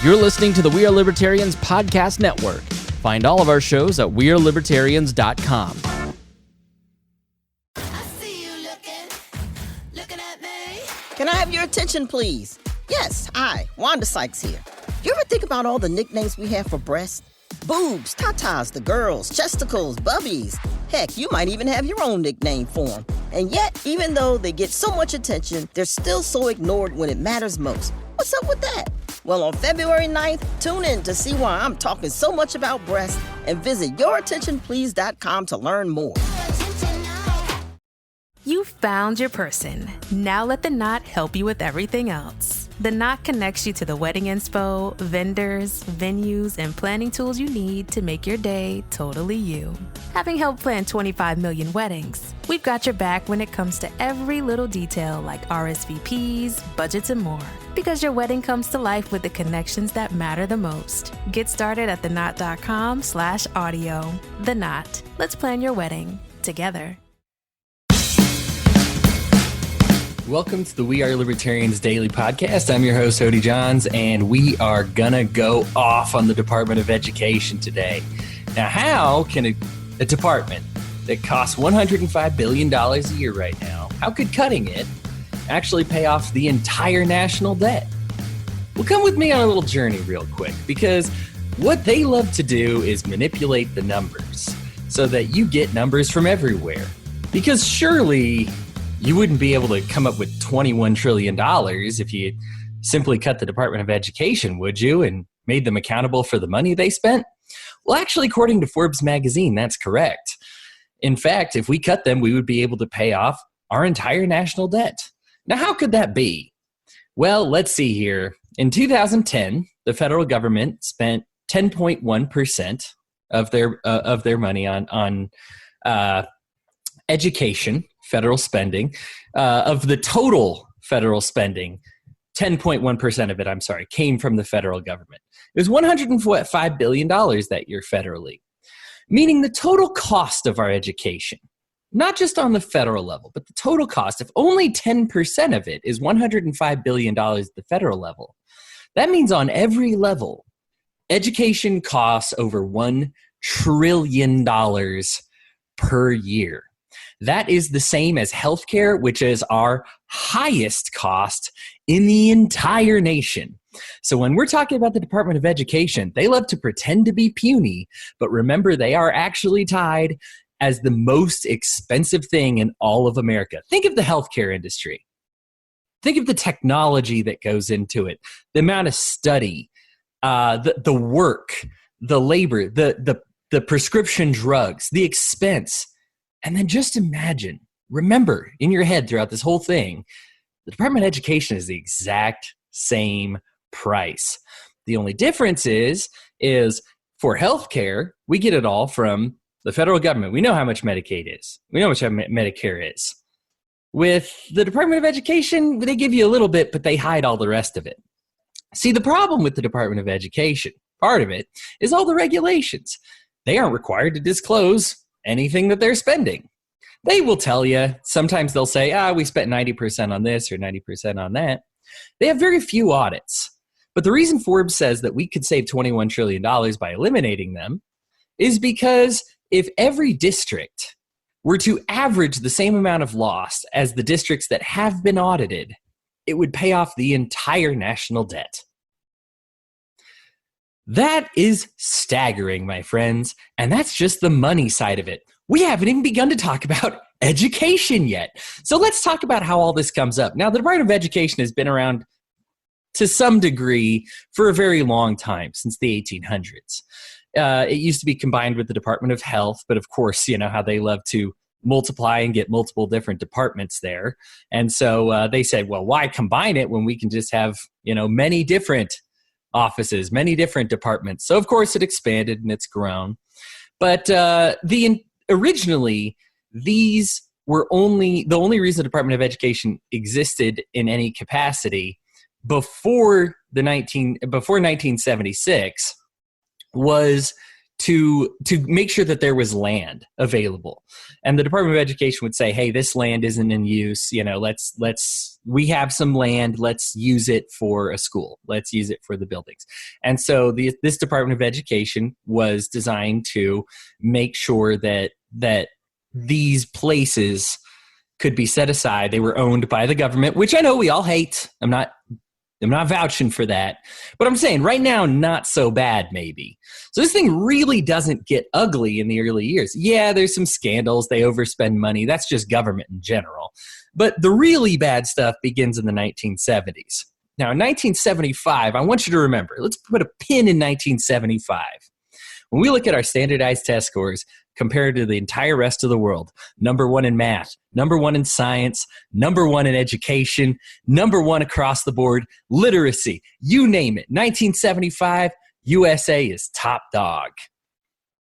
You're listening to the We Are Libertarians Podcast Network. Find all of our shows at wearelibertarians.com. Can I have your attention, please? Yes, hi, Wanda Sykes here. You ever think about all the nicknames we have for breasts? Boobs, tatas, the girls, chesticles, bubbies. Heck, you might even have your own nickname for them. And yet, even though they get so much attention, they're still so ignored when it matters most. What's up with that? Well, on February 9th, tune in to see why I'm talking so much about breasts and visit yourattentionplease.com to learn more. You found your person. Now let the Knot help you with everything else. The Knot connects you to the wedding inspo, vendors, venues, and planning tools you need to make your day totally you. Having helped plan 25 million weddings, we've got your back when it comes to every little detail like RSVPs, budgets, and more. Because your wedding comes to life with the connections that matter the most. Get started at theknot.com/audio. The Knot. Let's plan your wedding together. Welcome to the We Are Libertarians Daily Podcast. I'm your host, Hodey Johns, and we are gonna go off on the Department of Education today. Now, how can a department that costs $105 billion a year right now, how could cutting it actually pay off the entire national debt? Well, come with me on a little journey real quick, because what they love to do is manipulate the numbers so that you get numbers from everywhere. Because surely you wouldn't be able to come up with $21 trillion if you simply cut the Department of Education, would you, and made them accountable for the money they spent? Well, actually, according to Forbes magazine, that's correct. In fact, if we cut them, we would be able to pay off our entire national debt. Now, how could that be? Well, let's see here. In 2010, the federal government spent 10.1% of their money on education, federal spending. Of the total federal spending, 10.1% of it, came from the federal government. It was $105 billion that year federally, meaning the total cost of our education, not just on the federal level, but the total cost, if only 10% of it is $105 billion at the federal level, that means on every level, education costs over $1 trillion per year. That is the same as healthcare, which is our highest cost in the entire nation. So when we're talking about the Department of Education, they love to pretend to be puny, but remember they are actually tied as the most expensive thing in all of America. Think of the healthcare industry. Think of the technology that goes into it, the amount of study, the work, the labor, the prescription drugs, the expense. And then just imagine, remember in your head throughout this whole thing, the Department of Education is the exact same price. The only difference is for healthcare, we get it all from the federal government. We know how much Medicaid is. We know how much Medicare is. With the Department of Education, they give you a little bit, but they hide all the rest of it. See, the problem with the Department of Education, part of it, is all the regulations. They aren't required to disclose anything that they're spending. They will tell you, sometimes they'll say, we spent 90% on this or 90% on that. They have very few audits. But the reason Forbes says that we could save $21 trillion by eliminating them is because if every district were to average the same amount of loss as the districts that have been audited, it would pay off the entire national debt. That is staggering, my friends, and that's just the money side of it. We haven't even begun to talk about education yet. So let's talk about how all this comes up. Now, the Department of Education has been around to some degree for a very long time, since the 1800s. It used to be combined with the Department of Health, but of course, you know how they love to multiply and get multiple different departments there. And so they said, well, why combine it when we can just have, many different offices, many different departments. So of course it expanded and it's grown. But originally, these were the only reason the Department of Education existed in any capacity before 1976 was to make sure that there was land available. And the Department of Education would say, hey, this land isn't in use. We have some land. Let's use it for a school. Let's use it for the buildings. And so this Department of Education was designed to make sure that these places could be set aside. They were owned by the government, which I know we all hate. I'm not vouching for that. But I'm saying right now, not so bad, maybe. So this thing really doesn't get ugly in the early years. Yeah, there's some scandals. They overspend money. That's just government in general. But the really bad stuff begins in the 1970s. Now, in 1975, I want you to remember, let's put a pin in 1975. When we look at our standardized test scores compared to the entire rest of the world, number one in math, number one in science, number one in education, number one across the board, literacy, you name it. 1975, USA is top dog.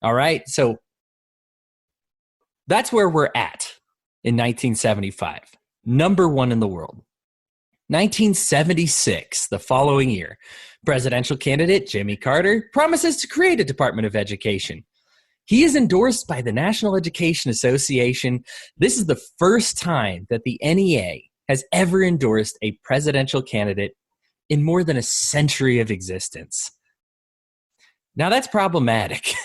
All right, so that's where we're at in 1975, number one in the world. 1976, the following year, presidential candidate Jimmy Carter promises to create a Department of Education. He is endorsed by the National Education Association. This is the first time that the NEA has ever endorsed a presidential candidate in more than a century of existence. Now that's problematic.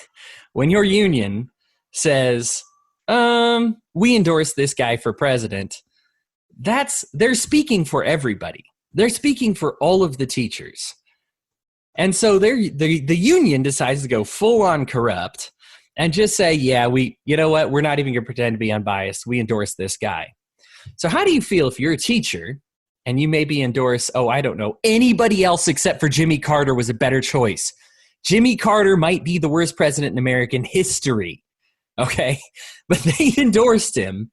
When your union says, we endorse this guy for president, they're speaking for everybody. They're speaking for all of the teachers. And so the union decides to go full on corrupt and just say, yeah, you know what? We're not even going to pretend to be unbiased. We endorse this guy. So how do you feel if you're a teacher and you maybe endorse, I don't know, anybody else except for Jimmy Carter was a better choice? Jimmy Carter might be the worst president in American history. Okay. But they endorsed him.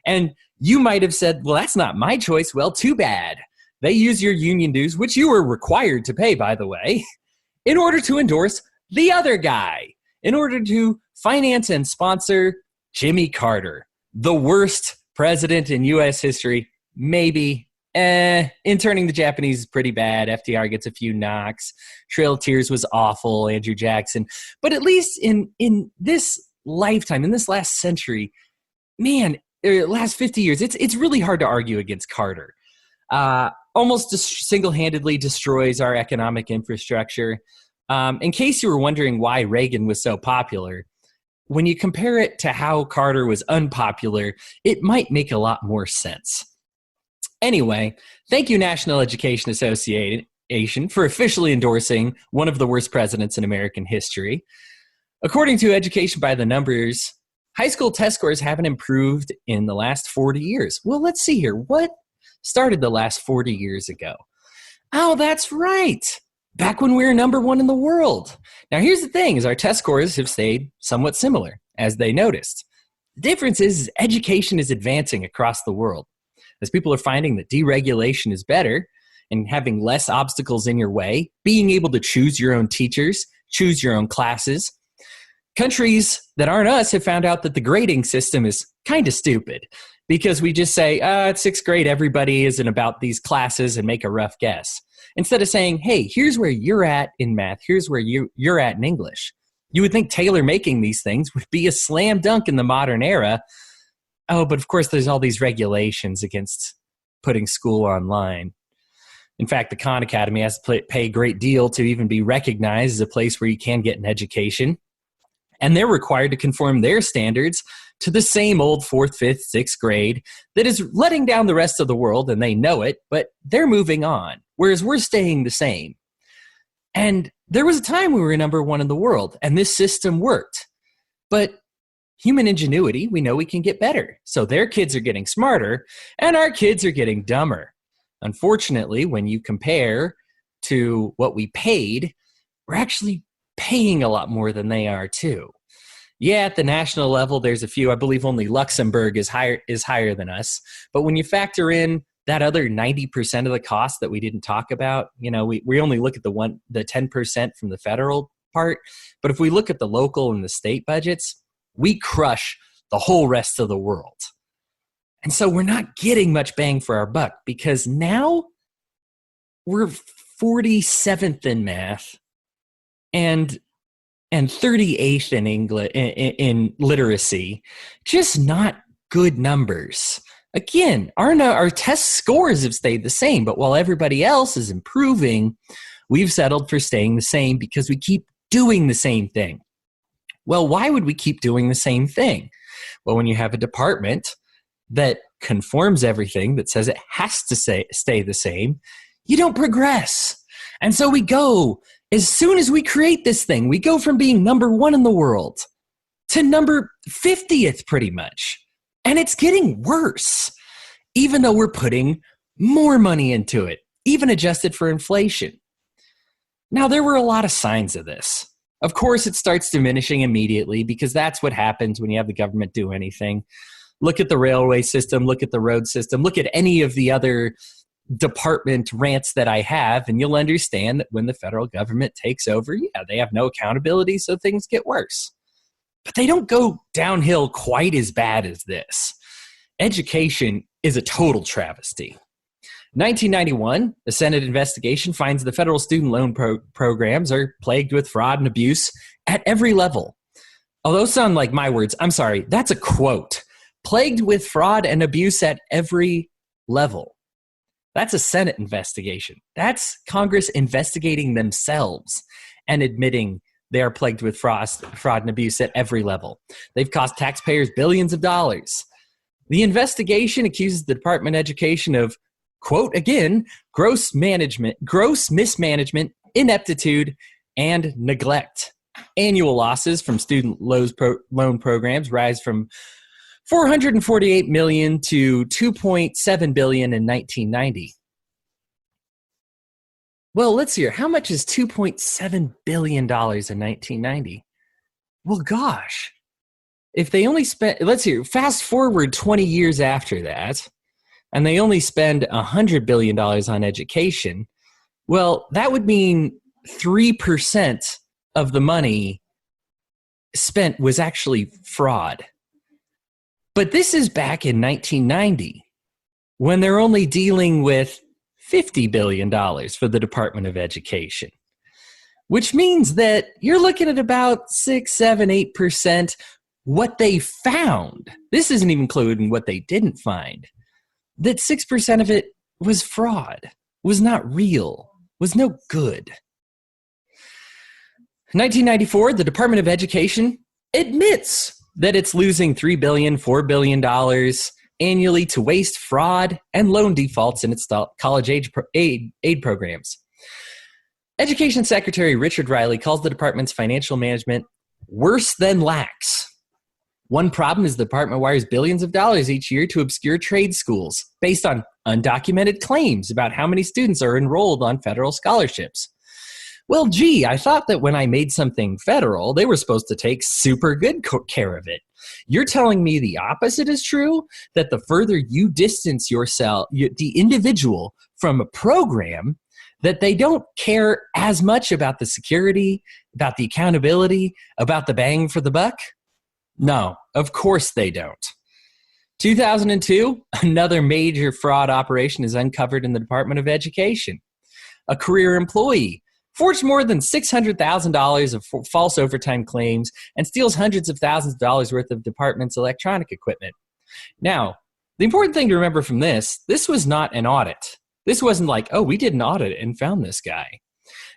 And you might have said, well, that's not my choice. Well, too bad. They use your union dues, which you were required to pay, by the way, in order to endorse the other guy, in order to finance and sponsor Jimmy Carter, the worst president in U.S. history, maybe. Interning the Japanese is pretty bad. FDR gets a few knocks. Trail of Tears was awful. Andrew Jackson. But at least in this lifetime, in this last century, man, last 50 years, it's really hard to argue against Carter. Almost single-handedly destroys our economic infrastructure. In case you were wondering why Reagan was so popular, when you compare it to how Carter was unpopular, it might make a lot more sense. Anyway, thank you, National Education Association, for officially endorsing one of the worst presidents in American history. According to Education by the Numbers, high school test scores haven't improved in the last 40 years. Well, let's see here. What started the last 40 years ago? Oh, that's right. Back when we were number one in the world. Now, here's the thing, is our test scores have stayed somewhat similar, as they noticed. The difference is education is advancing across the world. As people are finding that deregulation is better and having less obstacles in your way, being able to choose your own teachers, choose your own classes. Countries that aren't us have found out that the grading system is kind of stupid because we just say, it's sixth grade, everybody is in about these classes and make a rough guess. Instead of saying, hey, here's where you're at in math, here's where you're at in English. You would think tailor-making these things would be a slam dunk in the modern era. Oh, but of course there's all these regulations against putting school online. In fact, the Khan Academy has to pay a great deal to even be recognized as a place where you can get an education. And they're required to conform their standards to the same old 4th, 5th, 6th grade that is letting down the rest of the world, and they know it, but they're moving on, whereas we're staying the same. And there was a time we were number one in the world, and this system worked. But human ingenuity, we know we can get better. So their kids are getting smarter, and our kids are getting dumber. Unfortunately, when you compare to what we paid, we're actually paying a lot more than they are too. Yeah, at the national level, there's a few. I believe only Luxembourg is higher than us. But when you factor in that other 90% of the cost that we didn't talk about, we only look at the 10% from the federal part. But if we look at the local and the state budgets, we crush the whole rest of the world. And so we're not getting much bang for our buck because now we're 47th in math and and 38th in English in literacy. Just not good numbers. Again, our test scores have stayed the same, but while everybody else is improving, we've settled for staying the same because we keep doing the same thing. Well, why would we keep doing the same thing? Well, when you have a department that conforms everything, that says it has to stay the same, you don't progress. And so we go, as soon as we create this thing, we go from being number 1 in the world to number 50th pretty much. And it's getting worse, even though we're putting more money into it, even adjusted for inflation. Now, there were a lot of signs of this. Of course, it starts diminishing immediately because that's what happens when you have the government do anything. Look at the railway system, look at the road system, look at any of the other department rants that I have, and you'll understand that when the federal government takes over, they have no accountability, so things get worse. But they don't go downhill quite as bad as this. Education is a total travesty. 1991, the Senate investigation finds the federal student loan programs are plagued with fraud and abuse at every level. Oh, those sound like my words. I'm sorry. That's a quote. Plagued with fraud and abuse at every level. That's a Senate investigation. That's Congress investigating themselves and admitting they are plagued with fraud and abuse at every level. They've cost taxpayers billions of dollars. The investigation accuses the Department of Education of, quote again, gross mismanagement, ineptitude, and neglect. Annual losses from student loan programs rise from $448 million to $2.7 billion in 1990. Well, let's hear. How much is $2.7 billion in 1990? Well, gosh. If they only spent, let's hear, fast forward 20 years after that, and they only spend $100 billion on education, well, that would mean 3% of the money spent was actually fraud. But this is back in 1990, when they're only dealing with $50 billion for the Department of Education, which means that you're looking at about 6, 7, 8% what they found. This isn't even including what they didn't find. That 6% of it was fraud, was not real, was no good. 1994, the Department of Education admits that it's losing $3 billion, $4 billion annually to waste, fraud, and loan defaults in its college aid programs. Education Secretary Richard Riley calls the department's financial management worse than lax. One problem is the department wires billions of dollars each year to obscure trade schools based on undocumented claims about how many students are enrolled on federal scholarships. Well, gee, I thought that when I made something federal, they were supposed to take super good care of it. You're telling me the opposite is true? That the further you distance yourself, the individual, from a program, that they don't care as much about the security, about the accountability, about the bang for the buck? No, of course they don't. 2002, another major fraud operation is uncovered in the Department of Education. A career employee forged more than $600,000 of false overtime claims and steals hundreds of thousands of dollars worth of department's electronic equipment. Now, the important thing to remember from this was not an audit. This wasn't like, oh, we did an audit and found this guy.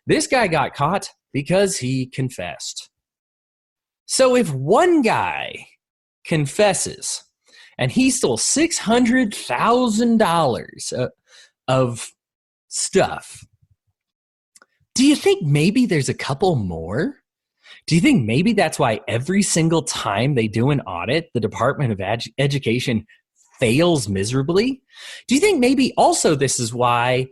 This guy got caught because he confessed. So if one guy confesses and he stole $600,000 of stuff, do you think maybe there's a couple more? Do you think maybe that's why every single time they do an audit, the Department of Education fails miserably? Do you think maybe also this is why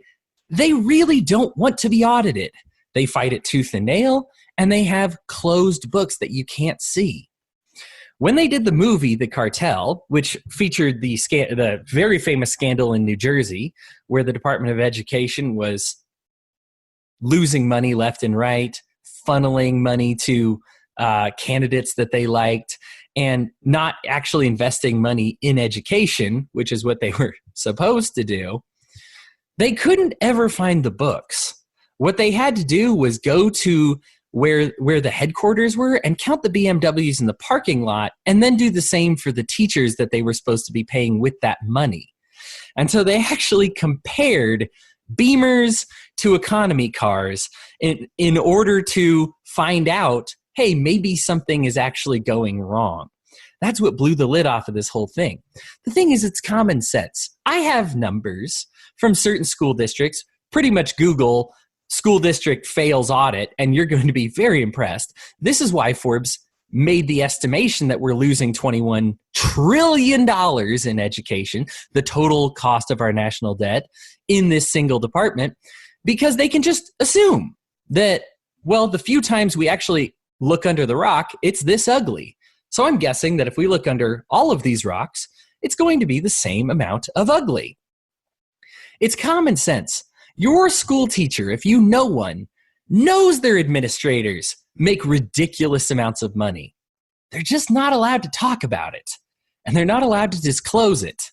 they really don't want to be audited? They fight it tooth and nail, and they have closed books that you can't see. When they did the movie The Cartel, which featured the very famous scandal in New Jersey, where the Department of Education was losing money left and right, funneling money to candidates that they liked, and not actually investing money in education, which is what they were supposed to do, they couldn't ever find the books. What they had to do was go to where the headquarters were and count the BMWs in the parking lot and then do the same for the teachers that they were supposed to be paying with that money. And so they actually compared Beamers to economy cars in order to find out, hey, maybe something is actually going wrong. That's what blew the lid off of this whole thing. The thing is, it's common sense. I have numbers from certain school districts. Pretty much Google school district fails audit, and you're going to be very impressed. This is why Forbes made the estimation that we're losing $21 trillion in education, the total cost of our national debt in this single department, because they can just assume that, well, the few times we actually look under the rock, it's this ugly. So I'm guessing that if we look under all of these rocks, it's going to be the same amount of ugly. It's common sense. Your school teacher, if you know one, knows their administrators make ridiculous amounts of money. They're just not allowed to talk about it, and they're not allowed to disclose it.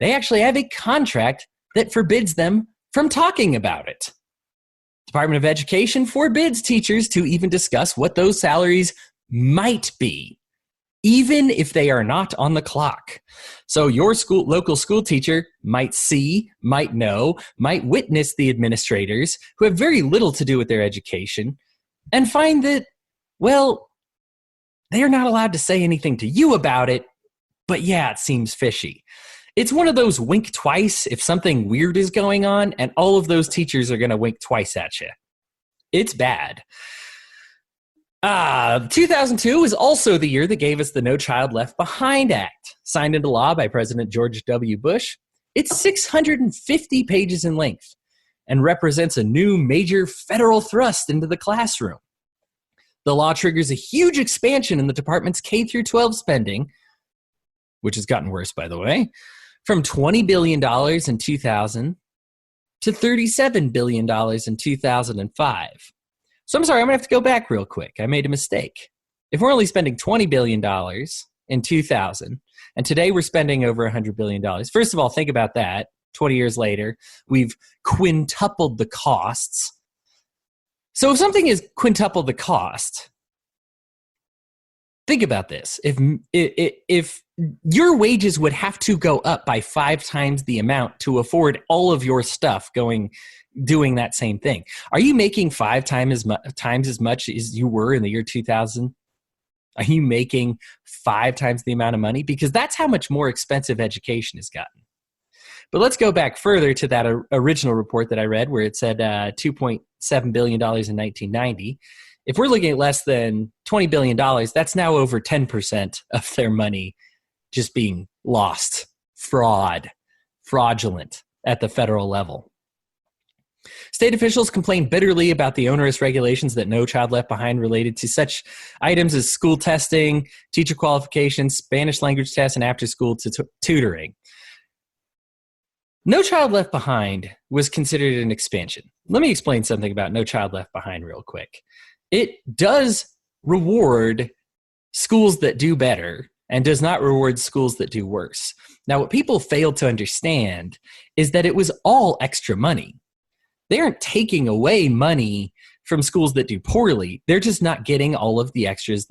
They actually have a contract that forbids them from talking about it. Department of Education forbids teachers to even discuss what those salaries might be, even if they are not on the clock. So your local school teacher might see, might know, might witness the administrators who have very little to do with their education and find that, well, they are not allowed to say anything to you about it, but yeah, it seems fishy. It's one of those wink twice if something weird is going on, and all of those teachers are going to wink twice at you. It's bad. 2002 was also the year that gave us the No Child Left Behind Act, signed into law by President George W. Bush. It's 650 pages in length and represents a new major federal thrust into the classroom. The law triggers a huge expansion in the department's K-12 spending, which has gotten worse, by the way, from $20 billion in 2000 to $37 billion in 2005. So I'm sorry, I'm going to have to go back real quick. I made a mistake. If we're only spending $20 billion in 2000, and today we're spending over $100 billion, first of all, think about that. 20 years later, we've quintupled the costs. So if something is quintupled the cost, think about this. If your wages would have to go up by 5 times the amount to afford all of your stuff doing that same thing, are you making 5 times as much as you were in the year 2000? Are you making 5 times the amount of money? Because that's how much more expensive education has gotten. But let's go back further to that original report that I read where it said $2.7 billion in 1990. If we're looking at less than $20 billion, that's now over 10% of their money just being lost, fraudulent at the federal level. State officials complained bitterly about the onerous regulations that No Child Left Behind related to such items as school testing, teacher qualifications, Spanish language tests, and after-school tutoring. No Child Left Behind was considered an expansion. Let me explain something about No Child Left Behind real quick. It does reward schools that do better and does not reward schools that do worse. Now, what people fail to understand is that it was all extra money. They aren't taking away money from schools that do poorly. They're just not getting all of the extras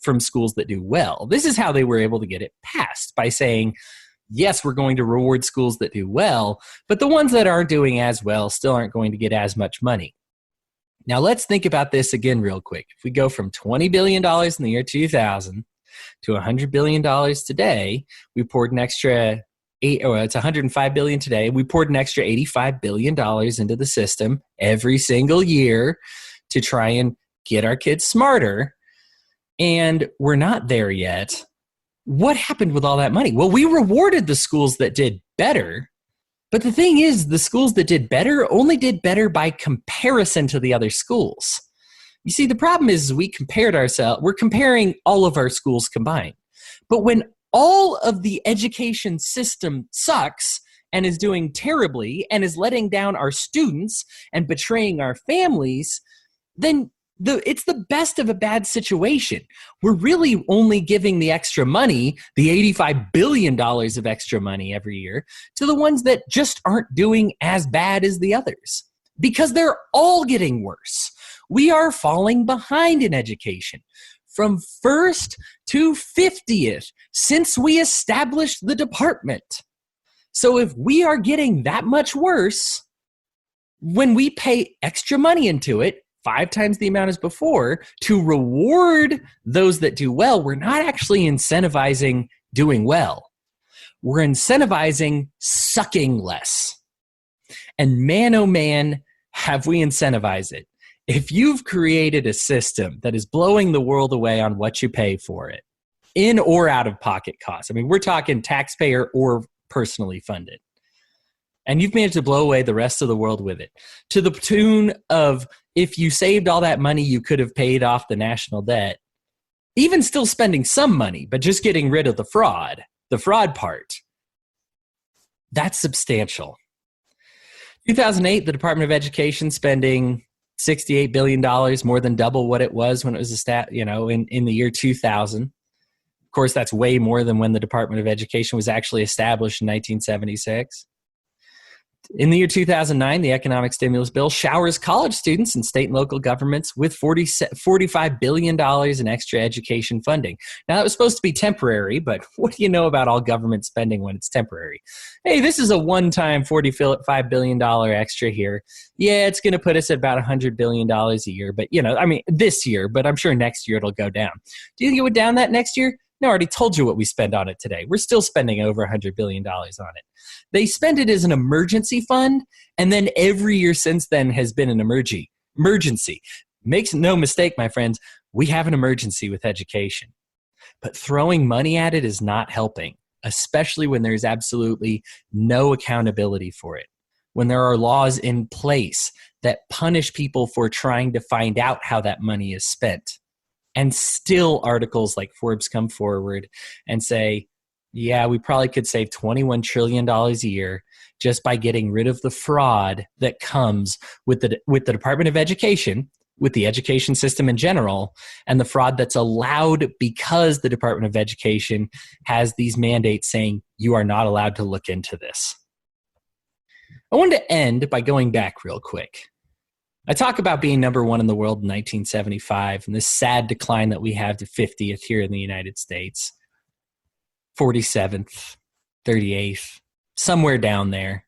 from schools that do well. This is how they were able to get it passed, by saying, yes, we're going to reward schools that do well, but the ones that aren't doing as well still aren't going to get as much money. Now, let's think about this again real quick. If we go from $20 billion in the year 2000 to $100 billion today, we poured an extra it's $105 billion today. We poured an extra $85 billion into the system every single year to try and get our kids smarter, and we're not there yet. What happened with all that money? Well, we rewarded the schools that did better, but the thing is, the schools that did better only did better by comparison to the other schools. You see, the problem is we're comparing all of our schools combined. But when all of the education system sucks and is doing terribly and is letting down our students and betraying our families, then it's the best of a bad situation. We're really only giving the extra money, the $85 billion of extra money every year, to the ones that just aren't doing as bad as the others, because they're all getting worse. We are falling behind in education. From first to 50th since we established the department. So if we are getting that much worse, when we pay extra money into it, 5 times the amount as before, to reward those that do well, we're not actually incentivizing doing well. We're incentivizing sucking less. And man, oh man, have we incentivized it. If you've created a system that is blowing the world away on what you pay for it, in or out of pocket costs, I mean, we're talking taxpayer or personally funded, and you've managed to blow away the rest of the world with it, to the tune of if you saved all that money, you could have paid off the national debt, even still spending some money, but just getting rid of the fraud part. That's substantial. 2008, the Department of Education spending $68 billion, more than double what it was when it was in the year 2000. Of course, that's way more than when the Department of Education was actually established in 1976. In the year 2009, the economic stimulus bill showers college students and state and local governments with $45 billion in extra education funding. Now, that was supposed to be temporary, but what do you know about all government spending when it's temporary? Hey, this is a one-time $45 billion extra here. Yeah, it's going to put us at about $100 billion a year, but, this year, but I'm sure next year it'll go down. Do you think it would down that next year? No, I already told you what we spend on it today. We're still spending over $100 billion on it. They spend it as an emergency fund, and then every year since then has been an emergency. Makes no mistake, my friends, we have an emergency with education. But throwing money at it is not helping, especially when there's absolutely no accountability for it. When there are laws in place that punish people for trying to find out how that money is spent. And still articles like Forbes come forward and say, yeah, we probably could save $21 trillion a year just by getting rid of the fraud that comes with the Department of Education, with the education system in general, and the fraud that's allowed because the Department of Education has these mandates saying you are not allowed to look into this. I wanted to end by going back real quick. I talk about being number one in the world in 1975 and this sad decline that we have to 50th here in the United States. 47th, 38th, somewhere down there.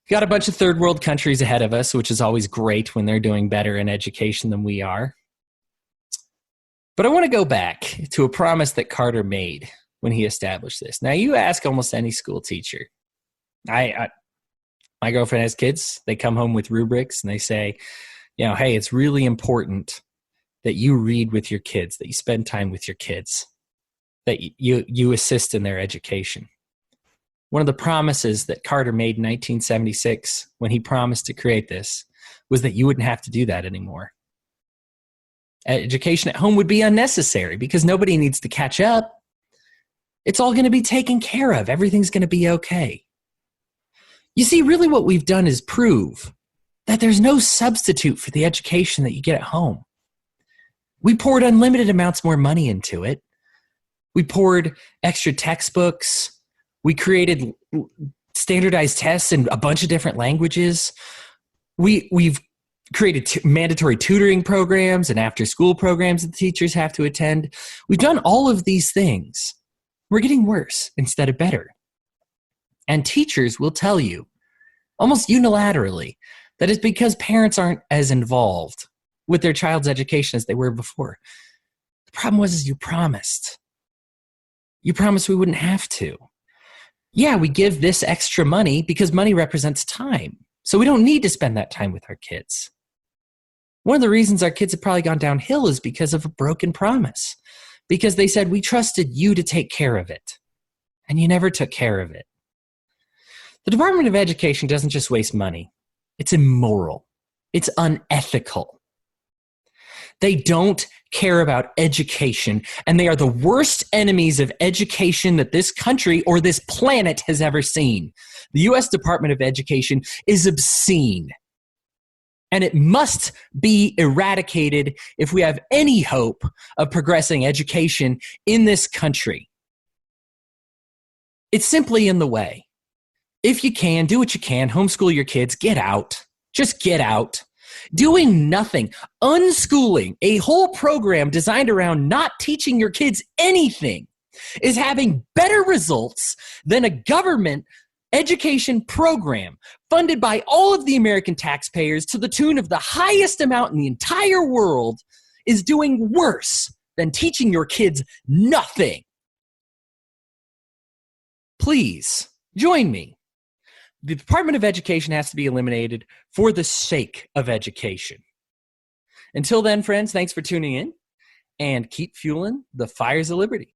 Got a bunch of third world countries ahead of us, which is always great when they're doing better in education than we are. But I want to go back to a promise that Carter made when he established this. Now, you ask almost any school teacher. My girlfriend has kids. They come home with rubrics and they say, hey, it's really important that you read with your kids, that you spend time with your kids, that you assist in their education. One of the promises that Carter made in 1976 when he promised to create this was that you wouldn't have to do that anymore. Education at home would be unnecessary because nobody needs to catch up. It's all going to be taken care of. Everything's going to be okay. You see, really what we've done is prove that there's no substitute for the education that you get at home. We poured unlimited amounts more money into it. We poured extra textbooks. We created standardized tests in a bunch of different languages. We've created mandatory tutoring programs and after-school programs that the teachers have to attend. We've done all of these things. We're getting worse instead of better. And teachers will tell you, almost unilaterally, that it's because parents aren't as involved with their child's education as they were before. The problem was you promised. You promised we wouldn't have to. Yeah, we give this extra money because money represents time. So we don't need to spend that time with our kids. One of the reasons our kids have probably gone downhill is because of a broken promise. Because they said, we trusted you to take care of it. And you never took care of it. The Department of Education doesn't just waste money. It's immoral. It's unethical. They don't care about education, and they are the worst enemies of education that this country or this planet has ever seen. The U.S. Department of Education is obscene, and it must be eradicated if we have any hope of progressing education in this country. It's simply in the way. If you can, do what you can, homeschool your kids, get out. Just get out. Doing nothing, unschooling, a whole program designed around not teaching your kids anything, is having better results than a government education program funded by all of the American taxpayers to the tune of the highest amount in the entire world is doing worse than teaching your kids nothing. Please join me. The Department of Education has to be eliminated for the sake of education. Until then, friends, thanks for tuning in and keep fueling the fires of liberty.